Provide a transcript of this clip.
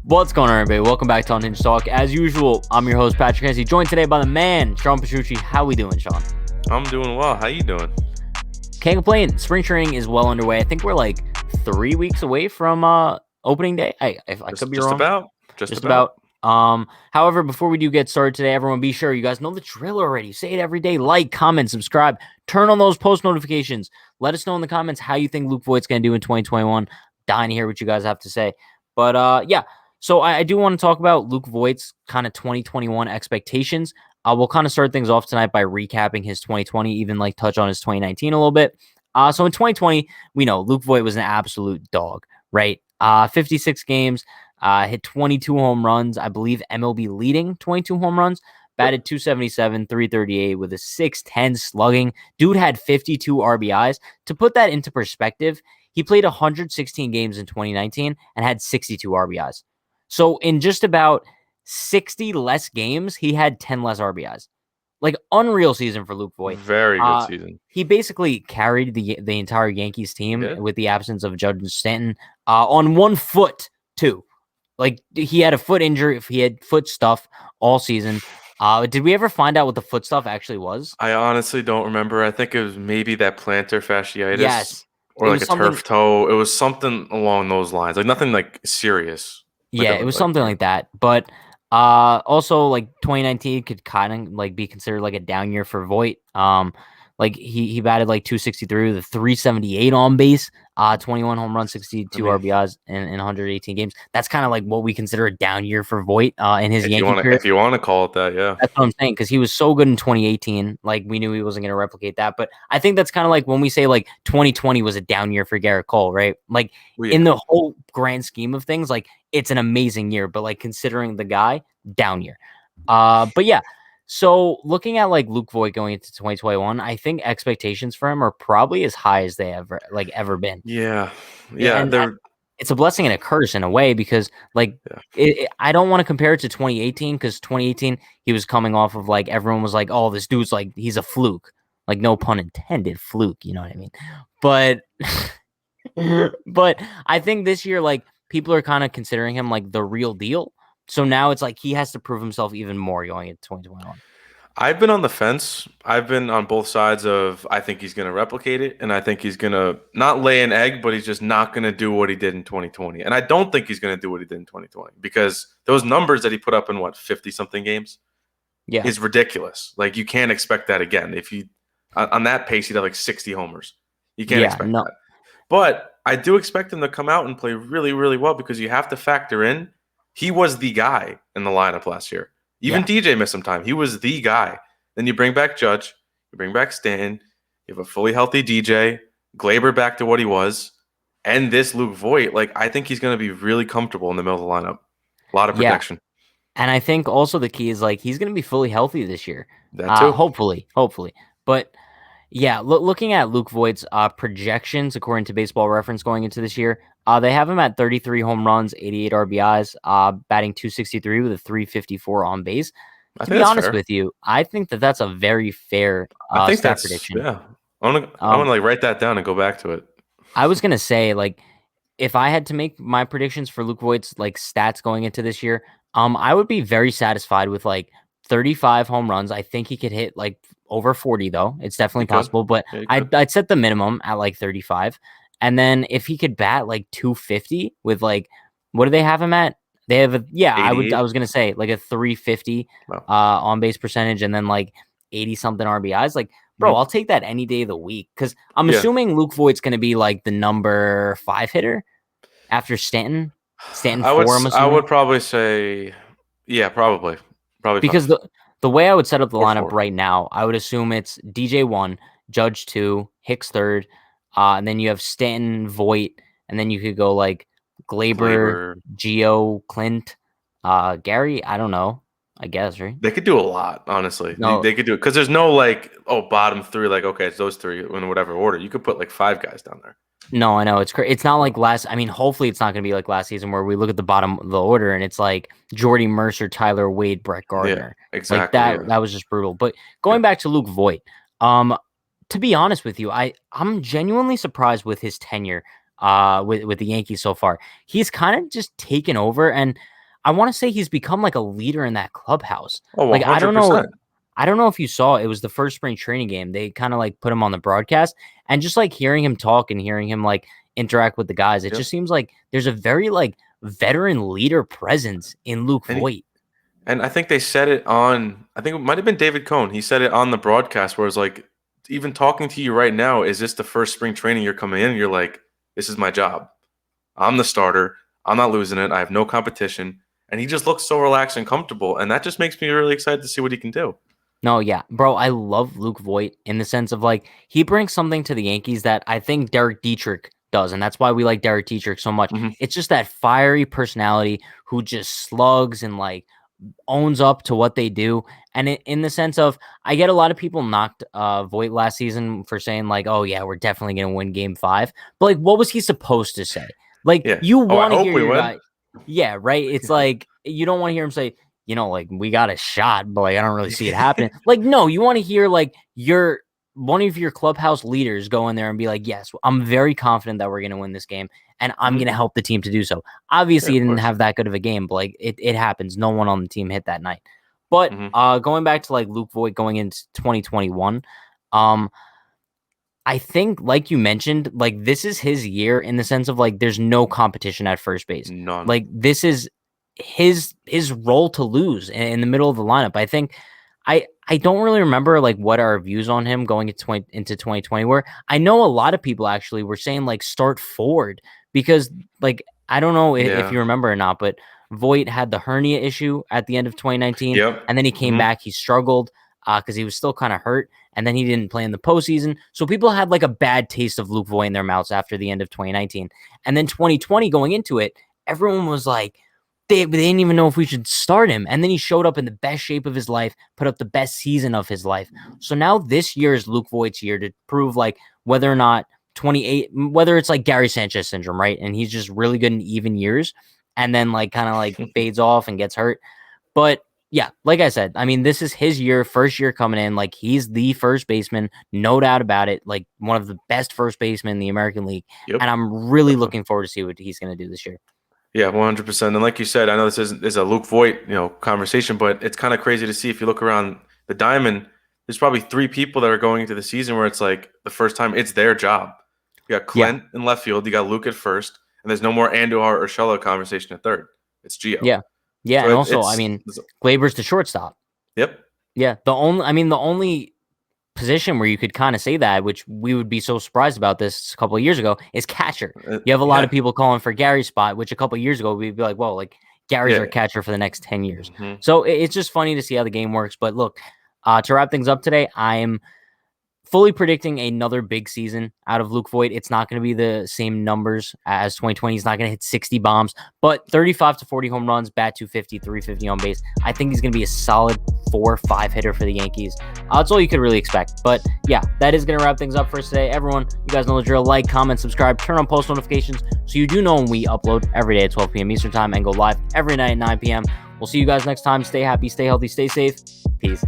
What's going on, everybody? Welcome back to Unhinged Talk. As usual, I'm your host, Patrick Hennessy, joined today by the man, Sean Petrucci. How we doing, Sean? I'm doing well. How you doing? Can't complain. Spring training is well underway. I think we're like 3 weeks away from opening day. I could be wrong. Just about. However, before we do get started today, everyone be sure you guys know the drill already. Say it every day. Like, comment, subscribe, turn on those post notifications. Let us know in the comments how you think Luke Voit's going to do in 2021. Dying to hear what you guys have to say. But yeah. So I do want to talk about Luke Voit's kind of 2021 expectations. We'll kind of start things off tonight by recapping his 2020, even like touch on his 2019 a little bit. So in 2020, we know Luke Voit was an absolute dog, right? 56 games, hit 22 home runs. I believe MLB leading 22 home runs. Batted 277, 338 with a 610 slugging. Dude had 52 RBIs. To put that into perspective, he played 116 games in 2019 and had 62 RBIs. So in just about 60 less games, he had 10 less RBIs. Like, unreal season for Luke Voit. Very good season. He basically carried the entire Yankees team with the absence of Judge and Stanton on 1 foot, too. Like, he had a foot injury. He had foot stuff all season. Did we ever find out what the foot stuff actually was? I honestly don't remember. I think it was maybe that plantar fasciitis. Yes. Or like a turf toe. It was something along those lines. Like nothing like serious. Yeah, it was something like that. But also, like, 2019 could kind of like be considered like a down year for Voit. Like he batted like 263 with a 378 on base, 21 home runs, 62 RBIs in 118 games. That's kind of like what we consider a down year for Voit in his Yankee career. If you want to call it that, yeah. That's what I'm saying, because he was so good in 2018. Like, we knew he wasn't going to replicate that. But I think that's kind of like when we say like 2020 was a down year for Garrett Cole, right? Like, in the whole grand scheme of things, like, it's an amazing year. But like, considering the guy, down year. But yeah. So looking at like Luke Voit going into 2021, I think expectations for him are probably as high as they ever been. Yeah. It's a blessing and a curse in a way, because like I don't want to compare it to 2018, because 2018 he was coming off of like everyone was like, oh, this dude's like, he's a fluke, like, no pun intended, fluke, you know what I mean? But but I think this year, like, people are kind of considering him like the real deal. So now it's like he has to prove himself even more going into 2021. I've been on the fence. I've been on both sides of, I think he's going to replicate it, and I think he's going to not lay an egg, but he's just not going to do what he did in 2020. And I don't think he's going to do what he did in 2020, because those numbers that he put up in 50-something games is ridiculous. Like, you can't expect that again. If you on that pace, he'd have like 60 homers. You can't expect that. But I do expect him to come out and play really, really well, because you have to factor in he was the guy in the lineup last year. Even DJ missed some time. He was the guy. Then you bring back Judge, you bring back Stanton, you have a fully healthy DJ, Glaber back to what he was, and this Luke Voit. Like, I think he's going to be really comfortable in the middle of the lineup. A lot of protection. And I think also the key is, like, he's going to be fully healthy this year. That too. Hopefully. But yeah, looking at Luke Voit's projections, according to Baseball Reference going into this year, they have him at 33 home runs, 88 RBIs, batting 263 with a 354 on base. To be honest with you, I think that's a very fair stat prediction. Yeah, I want to like write that down and go back to it. I was gonna say, like, if I had to make my predictions for Luke Voit's like stats going into this year, I would be very satisfied with like 35 home runs. I think he could hit like over 40, though. It's definitely possible, but I'd set the minimum at like 35. And then if he could bat like 250 with like, what do they have him at? They have I was going to say like a 350 on base percentage, and then like 80 something RBIs. Like, bro, I'll take that any day of the week, because I'm assuming Luke Voit's going to be like the number 5 hitter after Stanton. I would probably say, probably because the way I would set up the lineup right now, I would assume it's DJ 1, Judge 2, Hicks 3rd, and then you have Stanton, Voit, and then you could go like Glaber, Gio, Clint, Gary. I don't know. I guess, right? They could do a lot, honestly. No. They could do it, because there's no like, bottom 3, like, okay, it's those 3 in whatever order. You could put like 5 guys down there. No, I know. It's not like hopefully it's not going to be like last season, where we look at the bottom of the order and it's like Jordy Mercer, Tyler Wade, Brett Gardner. Yeah, exactly. Like that was just brutal. But going back to Luke Voit, to be honest with you, I'm genuinely surprised with his tenure with the Yankees so far. He's kind of just taken over, and I want to say he's become like a leader in that clubhouse. Oh, Like, I don't know. 100%. I don't know if you saw, it was the first spring training game. They kind of like put him on the broadcast, and just like hearing him talk and hearing him like interact with the guys, it Yep. just seems like there's a very like veteran leader presence in Luke And Voit. And I think they said it on, I think it might have been David Cohn. He said it on the broadcast where it's like, even talking to you right now, is this the first spring training you're coming in? You're like, this is my job. I'm the starter. I'm not losing it. I have no competition. And he just looks so relaxed and comfortable. And that just makes me really excited to see what he can do. No, yeah, bro, I love Luke Voit in the sense of like he brings something to the Yankees that I think Derek Dietrich does, and that's why we like Derek Dietrich so much. Hmm. It's just that fiery personality who just slugs and like owns up to what they do. And in the sense of, I get a lot of people knocked Voit last season for saying like, oh yeah, we're definitely going to win game 5. But like, what was he supposed to say? Like, Yeah. you Oh, I want to hope hear we your win. guy. Yeah, right. It's like, you don't want to hear him say, like, we got a shot, but like, I don't really see it happening. Like, no, you want to hear like one of your clubhouse leaders go in there and be like, yes, I'm very confident that we're going to win this game, and I'm going to help the team to do so. Obviously, Yeah, he of didn't course. have that good of a game, but like it happens. No one on the team hit that night. But Hmm. going back to like Luke Voit going into 2021, um, I think, like you mentioned, like this is his year in the sense of like there's no competition at first base. None. Like this is his role to lose in the middle of the lineup. I think I don't really remember like what our views on him going into 2020 were. I know a lot of people actually were saying like start Ford because like I don't know if Yeah. you remember or not, but Voit had the hernia issue at the end of 2019, Yep. and then he came Hmm. back. He struggled because he was still kind of hurt, and then he didn't play in the postseason. So people had like a bad taste of Luke Voit in their mouths after the end of 2019, and then 2020 going into it, everyone was like, they didn't even know if we should start him. And then he showed up in the best shape of his life, put up the best season of his life. So now this year is Luke Voigt's year to prove like whether or not 28, whether it's like Gary Sanchez syndrome, right? And he's just really good in even years and then like kind of like fades off and gets hurt. But yeah, like I said, I mean, this is his year, first year coming in. Like he's the first baseman, no doubt about it. Like one of the best first basemen in the American League. Yep. And I'm really Definitely. looking forward to see what he's going to do this year. Yeah, 100%. And like you said, I know this is a Luke Voit, conversation, but it's kind of crazy to see if you look around the diamond, there's probably 3 people that are going into the season where it's like the first time it's their job. You got Yeah. Clint in left field, you got Luke at first, and there's no more Andujar or Urshela conversation at third. It's Gio. Yeah. Yeah. So And also, I mean, Glaber's the shortstop. yep. Yeah. The only position where you could kind of say that, which we would be so surprised about this a couple of years ago, is catcher. You have a lot of people calling for Gary's spot, which a couple of years ago we'd be like, well, like Gary's our catcher for the next 10 years. Mm-hmm. So it's just funny to see how the game works. But look, to wrap things up today, I'm fully predicting another big season out of Luke Voit. It's not going to be the same numbers as 2020. He's not going to hit 60 bombs, but 35 to 40 home runs, bat 250, 350 on base. I think he's going to be a solid 4-5 hitter for the Yankees. That's all you could really expect. But yeah, that is going to wrap things up for us today. Everyone, you guys know the drill. Like, comment, subscribe, turn on post notifications so you do know when we upload every day at 12 p.m. Eastern time and go live every night at 9 p.m. We'll see you guys next time. Stay happy, stay healthy, stay safe. Peace.